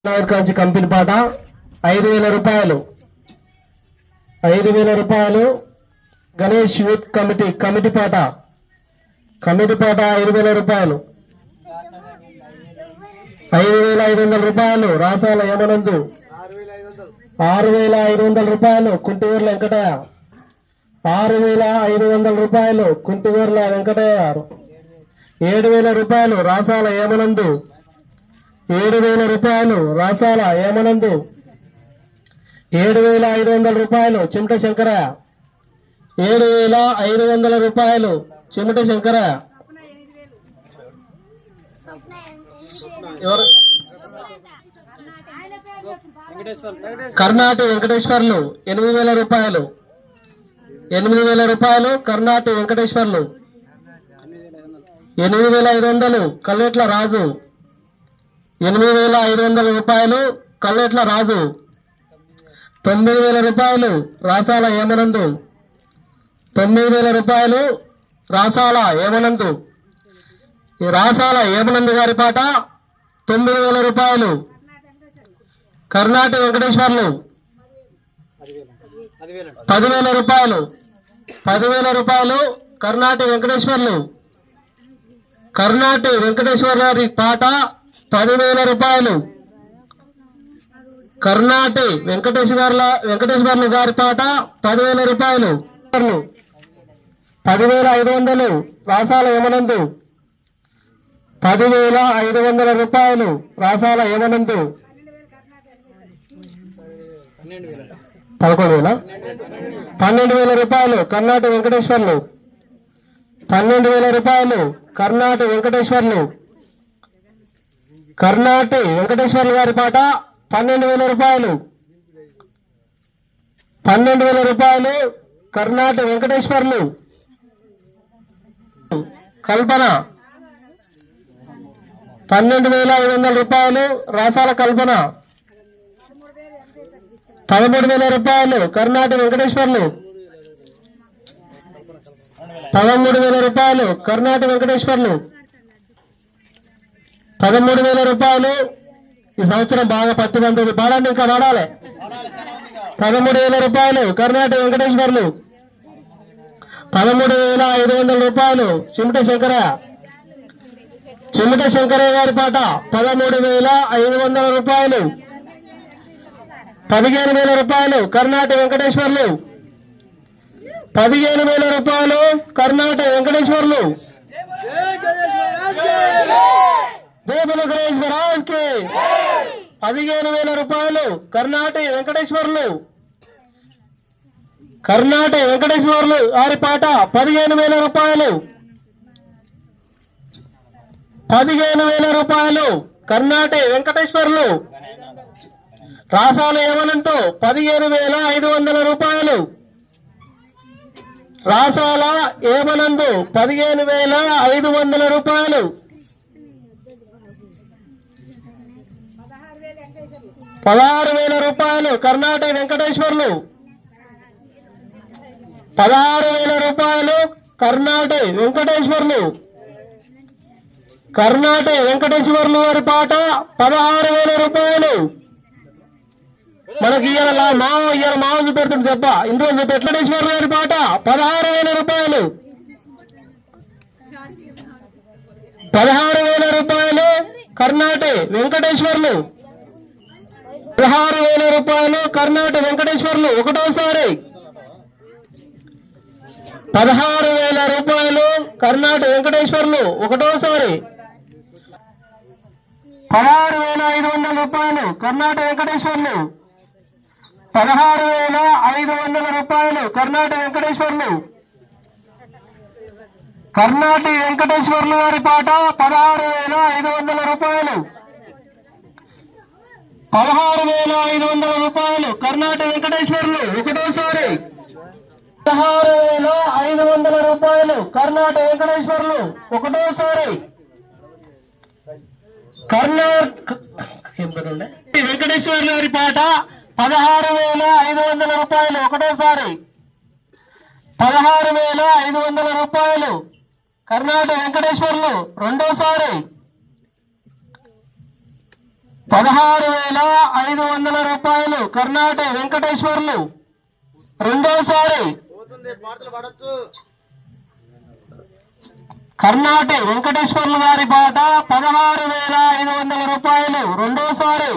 కాంచి company పాట 5,000 రూపాయలు. 5,000 రూపాయలు. గణేష్ యూత్ కమిటీ పాట 5,000 రూపాయలు. 5,500 రూపాయలు. రాసాల యమనందు 6,500 రూపాయలు. కుంటివర్ల వెంకటయ్య 6,500 రూపాయలు. కుంటివర్ల వెంకటయ్య 7,000 రూపాయలు. రాసాల యమనందు 7,000 రూపాయలు. రాసాల ఏమనందు 7,500 రూపాయలు. చిమట శంకరయ్య 7,500 రూపాయలు. చిమట శంకరయ్య. ఎవరు? కర్ణాటి వెంకటేశ్వర్లు 8,000 రూపాయలు. 8,000 రూపాయలు. కర్ణాటి వెంకటేశ్వర్లు. 8,500 కల్లెట్ల రాజు 8,500 రూపాయలు. కల్లెట్ల రాజు 9,000 రూపాయలు. రాసాల ఏమనందు 9,000 రూపాయలు. రాసాల ఏమనందు. ఈ రాసాల ఏమనందు గారి పాట 9,000 రూపాయలు. కర్ణాటి వెంకటేశ్వర్లు 10,000 రూపాయలు. 10,000 రూపాయలు. కర్ణాటి వెంకటేశ్వర్లు. కర్ణాటి వెంకటేశ్వర గారి పాట 10,000 రూపాయలు. కర్ణాటి వెంకటేశ్వర్లు గారి పాట 10,000 రూపాయలు. 10,500. రాసాల యమనందు 10,500 రూపాయలు. రాసాల యమనందు 12,000 రూపాయలు. కర్ణాటి వెంకటేశ్వర్లు 12,000 రూపాయలు. కర్ణాటి వెంకటేశ్వర్లు. కర్ణాటి వెంకటేశ్వర్లు గారి పాట 12,000 రూపాయలు. 12,000 రూపాయలు. కర్ణాటి వెంకటేశ్వర్లు. కల్పన 12,500 రూపాయలు. రాసాల కల్పన 13,000 రూపాయలు. కర్ణాటి వెంకటేశ్వర్లు 13,000 రూపాయలు. కర్ణాటి వెంకటేశ్వర్లు 13,000 రూపాయలు. ఈ సంవత్సరం బాగా పత్తి పంతుంది. పాడండి, ఇంకా పాడాలి. 13,000 రూపాయలు. కర్ణాటి వెంకటేశ్వర్లు 13,500 రూపాయలు. చిమట శంకరయ్య గారి పాట 13,500 రూపాయలు. 15,000 రూపాయలు. కర్ణాటి వెంకటేశ్వర్లు 15,000 రూపాయలు. కర్ణాటి వెంకటేశ్వర్లు. జై బోలో గణేష్ మహారాజ్ కి. 15,000 రూపాయలు. కర్ణాటి వెంకటేశ్వర్లు. కర్ణాటి వెంకటేశ్వర్లు వారి పాట 15,000 రూపాయలు. 15,000 రూపాయలు. కర్ణాటి వెంకటేశ్వర్లు. రాసాల యమనంతో 15,500 రూపాయలు. రాసాల ఏమనందు 15,500 రూపాయలు. 16,000 రూపాయలు. కర్ణాటి వెంకటేశ్వర్లు 16,000 రూపాయలు. కర్ణాటి వెంకటేశ్వర్లు. కర్ణాటి వెంకటేశ్వర్లు వారి పాట 16,000 రూపాయలు. మనకి ఇవాళ మావ చూపెడుతుంది దెబ్బ. ఇన్ని రోజులు వెంకటేశ్వర గారి పాట 16,000 రూపాయలు. 16,000 రూపాయలు. కర్ణాటి వెంకటేశ్వర్లు 16,000 రూపాయలు. కర్ణాటి వెంకటేశ్వర్లు ఒకటోసారి 16,000 రూపాయలు. కర్ణాటి వెంకటేశ్వర్లు ఒకటోసారి 16,500 రూపాయలు. కర్ణాటి వెంకటేశ్వర్లు 16,500 రూపాయలు. కర్ణాటి వెంకటేశ్వర్లు. కర్ణాటి వెంకటేశ్వర్లు గారి పాట 16,500 రూపాయలు. 16,500 రూపాయలు. కర్ణాటి వెంకటేశ్వర్లు ఒకటోసారి 16,500 రూపాయలు. కర్ణాటి వెంకటేశ్వర్లు ఒకటోసారి వెంకటేశ్వర్లు గారి పాట 16,500 రూపాయలు ఒకటోసారి 16,500 రూపాయలు. కర్ణాటి వెంకటేశ్వర్లు రెండోసారి 16,500 రూపాయలు కర్ణాటక వెంకటేశ్వర్లు రెండోసారి. కర్ణాటక వెంకటేశ్వర్లు గారి పాట 16,500 రూపాయలు రెండోసారి.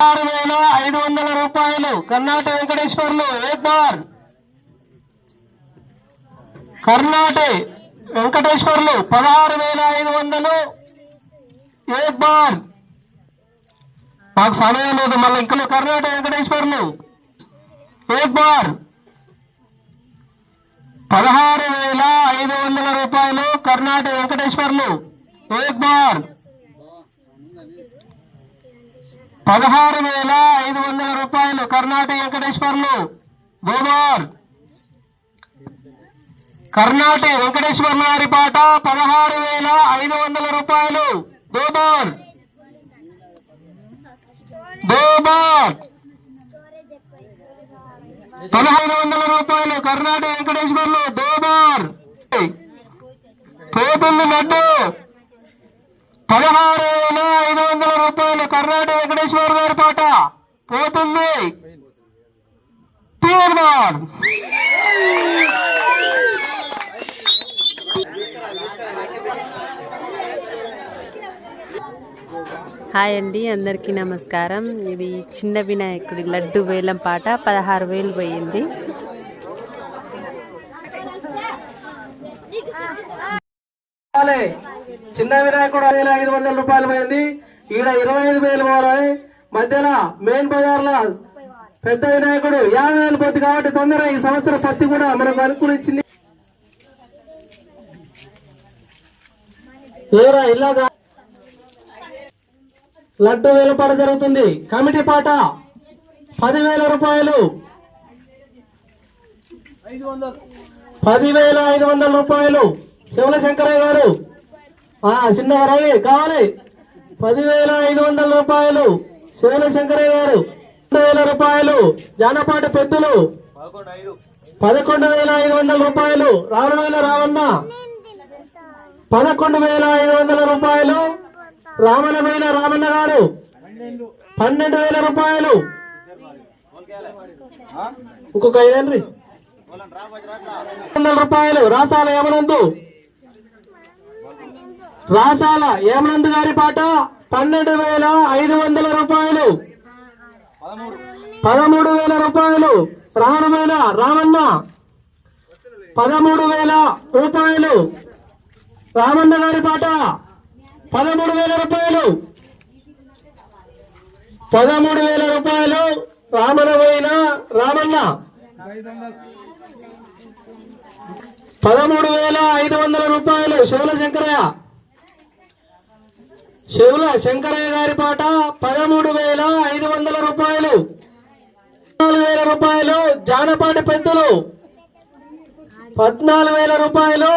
16,500 రూపాయలు కర్ణాటక వెంకటేశ్వర్లు ఏక్ బార్. కర్ణాటక వెంకటేశ్వర్లు 16,500 ఏక్ బార్. మాకు సమయం లేదు, మళ్ళీ ఇంకా కర్ణాటక వెంకటేశ్వర్లు ఏక్ బార్. 16,500 రూపాయలు కర్ణాటక వెంకటేశ్వర్లు ఏక్ బార్. 16,500 రూపాయలు కర్ణాటక వెంకటేశ్వర్లు దో బార్. కర్ణాటక వెంకటేశ్వర్లు గారి పాట 16,500 రూపాయలు దో బార్. దో బార్. 1,500 రూపాయలు కర్ణాటక వెంకటేశ్వర్లు దో బార్. పోతుంది లడ్డు 16,500 రూపాయలు కర్ణాటక వెంకటేశ్వర గారి పాట పోతుంది తీర్ బార్. హాయ్ అండి, అందరికీ నమస్కారం. ఇది చిన్న వినాయకుడి లడ్డు వేలం పాట 16,000 పోయింది. చిన్న వినాయకుడు 500 రూపాయలు పోయింది. ఈడ 25,000 పోవాలి. మధ్యలో మెయిన్ బజార్లో పెద్ద వినాయకుడు 50,000 పోతుంది. కాబట్టి తొందరగా ఈ సంవత్సరం పత్తి కూడా మనకు అనుకూలించింది. ఇలాగా లడ్డు వేలపాట జరుగుతుంది. కమిటీ పాట 10,000 రూపాయలు. 10,500 రూపాయలు శివల శంకరయ్య గారు చిన్నగా రవి కావాలి. 10,500 రూపాయలు శివల శంకరయ్య గారు. 2,000 రూపాయలు జానపాటి పెద్దలు. 11,500 రూపాయలు రావణ రావన్న. 11,500 రూపాయలు రామనమైన రామన్న గారు. 12,000 రూపాయలు ఇంకొక 500 రూపాయలు రాసాల యమనందు. రాసాల యమనందు గారి పాట 12,500 రూపాయలు. 13,000 రూపాయలు రామనమైన రామన్న. 13,000 రూపాయలు రామన్న గారి పాట 13,000 రూపాయలు. 13,000 రూపాయలు రామనమైన రామన్న. 13,500 రూపాయలు శివుల శంకరయ్య. శివుల శంకరయ్య గారి పాట 13,500 రూపాయలు. 14,000 రూపాయలు జానపాటి పెద్దలు. 14,000 రూపాయలు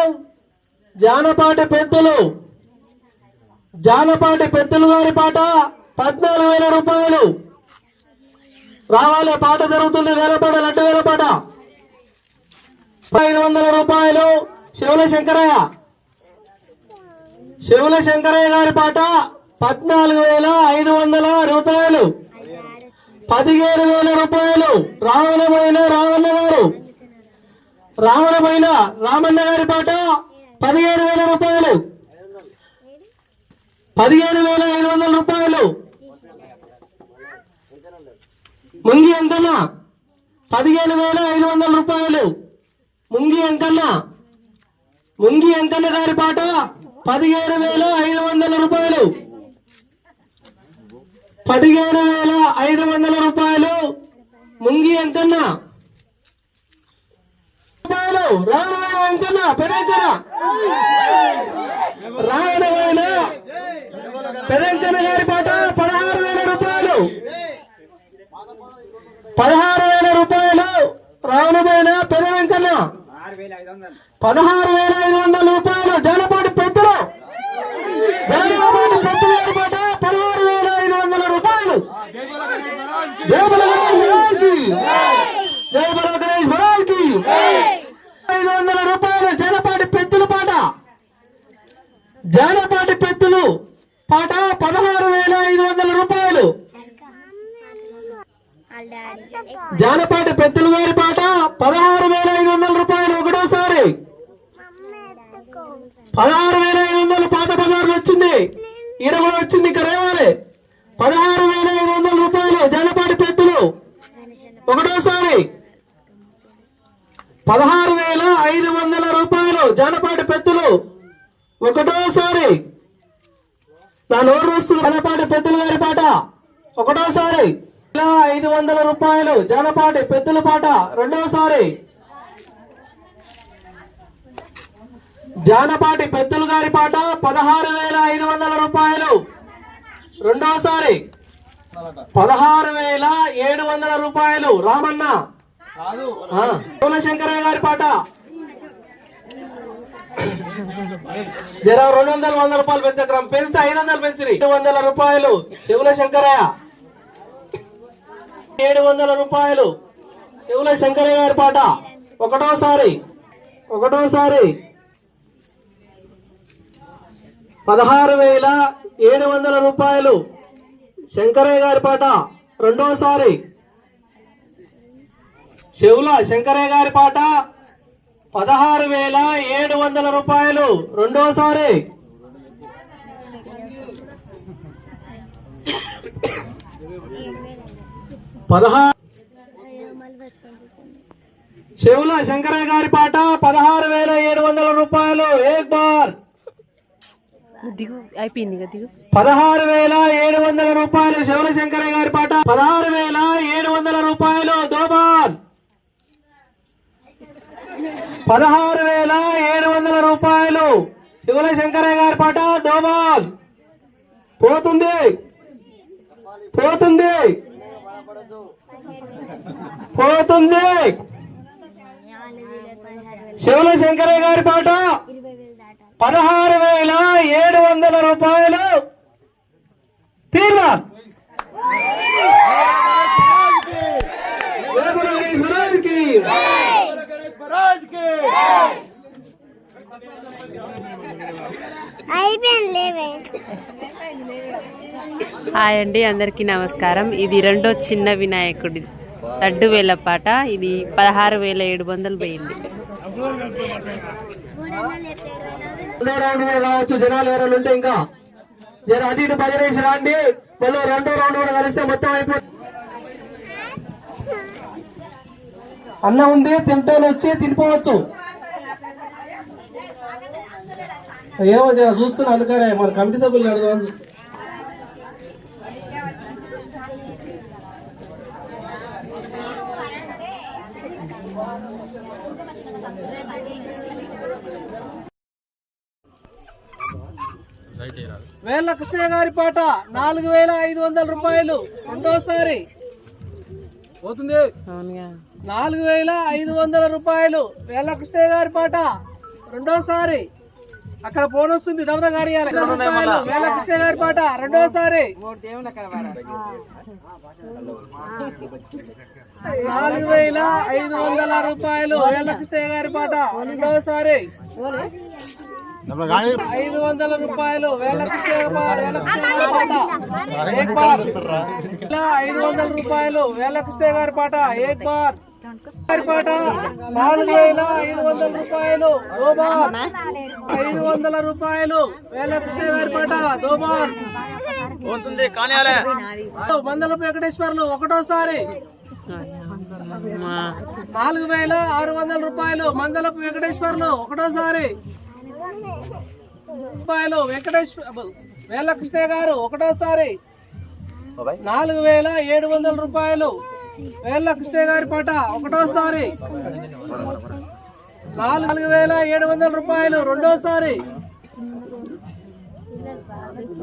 జానపాటి పెద్దలు. జానపాటి పెద్దలు గారి పాట 14,000 రూపాయలు రావాలి. పాట జరుగుతుంది. వేలపాట లడ్డు వేలపాట 500 రూపాయలు శివుల శంకరయ్య. శివుల శంకరయ్య గారి పాట 14,500 రూపాయలు. 15,000 రూపాయలు రావణమైన రావణ గారు. రావణమైన రామన్న గారి పాట 15,000 రూపాయలు. 15,500 రూపాయలు ముంగి అంకన్న. 15,500 రూపాయలు ముంగి అంకన్న. ముంగి అంకన్న గారి పాట 15,500 రూపాయలు. 15,500 రూపాయలు ముంగి అంకన్న. రావణ అంకన్న పెదంకన. రావణమైన పెదంకన గారి పాట 16,000 రూపాయలు. 16,000 రూపాయలు రావణమైన పెదవెంకన్న. 16,500 రూపాయలు జానపాటి పెద్దలు. జానపాటి పెద్దల గారి పాట 16,500 రూపాయలు. జయ బలగణేశ్వరానికి. జయ బలగణేశ్వరానికి. 500 రూపాయలు జానపాటి పెద్దల పాట. జానపాటి పెద్దలు పాట జానపాటి పెద్దలు గారి పాట 16,500 రూపాయలు ఒకటోసారి. 16,500 పాత బజార్లో వచ్చింది, ఈడ కూడా వచ్చింది, ఇక్కడ రేవాలి. 16,500 రూపాయలు జానపాటి పెద్దలు ఒకటోసారి. 16,500 రూపాయలు జానపాటి పెద్దలు ఒకటోసారి. నా నోరు వస్తుంది. జానపాటి పెద్దలు గారి పాట ఒకటోసారి. 500 రూపాయలు జానపాటి పెద్దల పాట రెండోసారి. జానపాటి పెద్దలు గారి పాట 16,500 రూపాయలు రెండోసారి. 16,700 రూపాయలు రామన్న. శంకరయ్య గారి పాట జరా 200 100 రూపాయలు పెంచక్రమం పెంచితే 500 పెంచి 700 రూపాయలు శివుల శంకరయ్య. 700 రూపాయలు శివుల శంకరయ్య గారి పాట ఒకటోసారి. 16,700 రూపాయలు శంకరయ్య గారి పాట రెండోసారి. శివుల శంకరయ్య గారి పాట 16,700 రూపాయలు రెండోసారి. శివుల శంకరయ్య గారి పాట 16,700 రూపాయలు. ఏక్ బార్. అయిపోయింది కదా. 16,700 రూపాయలు శివుల శంకరయ్య గారి పాట. 16,700 రూపాయలు దోబాల్. 16,700 రూపాయలు శివుల శంకరయ్య గారి పాట దోబాల్. పోతుంది శివుల శంకరయ్య గారి పాట 16,700 రూపాయలు తీర్మా. హాయ్ అండి, అందరికీ నమస్కారం. ఇది రెండో చిన్న వినాయకుడి లడ్డు వేల పాట. ఇది 16,700 పోయింది. రావచ్చు జనాలు ఎవరైనా ఉంటే ఇంకా జర అటు ఇటు బజరేసి రాండి. మళ్ళీ రెండో రౌండ్ కూడా కలిస్తే మొత్తం అయిపోతుంది. అన్నం ఉంది, తింటోళ్ళు వచ్చి తినిపోవచ్చు. ఏమో జర చూస్తున్నా, అందుకనే మన కమిటీ సభ్యులు అడుగుదాం. వేళ్ళ కృష్ణయ్య గారి పాట 4,500 రూపాయలు రెండోసారి. పోతుంది. 4,500 రూపాయలు వేళ్ళ కృష్ణయ్య గారి పాట రెండోసారి. అక్కడ ఫోన్ వస్తుంది, దమద గారి. వేళ్ళ కృష్ణయ్య గారి పాట రెండోసారి. 4,500 రూపాయలు వేళ్ళ కృష్ణయ్య గారి పాట రెండోసారి. 500 రూపాయలు వేళ్ళ కృష్ణయ్య గారి పాట ఏక్ బార్. 500 రూపాయలు వేళ్ళ కృష్ణయ్య గారి పాట ఏక్ బార్. గారి పాట 4,500 రూపాయలు దో బార్. 500 రూపాయలు వేళ్ళ కృష్ణయ్య గారి పాట దో బార్. మందలపు వెంకటేశ్వర్లు ఒకటోసారి. 4,600 రూపాయలు మందలపు వెంకటేశ్వర్లు ఒకటోసారి. రూపాయలు వేళ్ళ కృష్ణయ్య గారు ఒకటోసారి. 4,700 రూపాయలు వేళ్ళ కృష్ణయ్య గారి పాట ఒకటోసారి. 4,700 రూపాయలు రెండోసారి.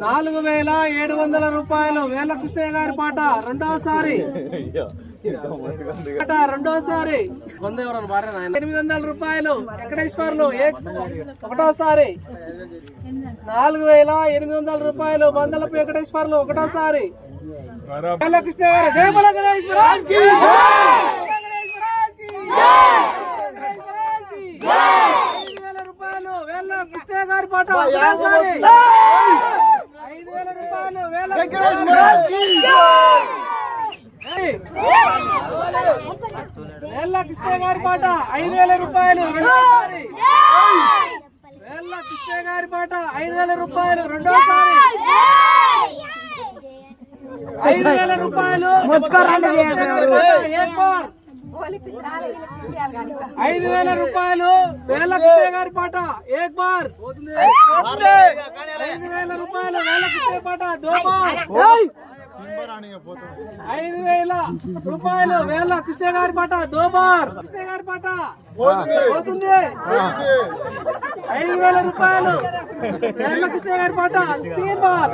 4,700 రూపాయలు వేళ్ళ కృష్ణయ్య గారి పాట రెండోసారి. 800 రూపాయలు వెంకటేశ్వర్లు ఒకటోసారి. 4,800 రూపాయలు మందలపు వెంకటేశ్వర్లు ఒకటోసారి. వేళ్ళ కృష్ణయ్య గారు జయ బల గణేష్ మహారాజ్ కి. 5,000 రూపాయలు వేళ్ళ కృష్ణయ్య గారి పాట ఒకటోసారి. 5,000 రూపాయలు వేళ్ళ కృష్ణయ్య గారి పాట. వేళ్ళ కృష్ణ గారి పాట 5,000 రూపాయలు రెండోసారి. వేళ్ళ కృష్ణ గారి పాట 5,000 రూపాయలు రెండోసారి. 5,000 రూపాయలు ఏక్ బార్. 5,000 రూపాయలు వేళ్ళ కృష్ణ గారి పాట ఏక్ బార్. 5,000 రూపాయలు వేళ్ళ కృష్ణ పాట దో బార్. 5,000 రూపాయలు వేళ్ళ కృష్ణ గారి పాట దో బార్. కృష్ణ గారి పాట పోతుంది. 5,000 రూపాయలు వేళ్ళ కృష్ణ గారి పాట 3 బార్.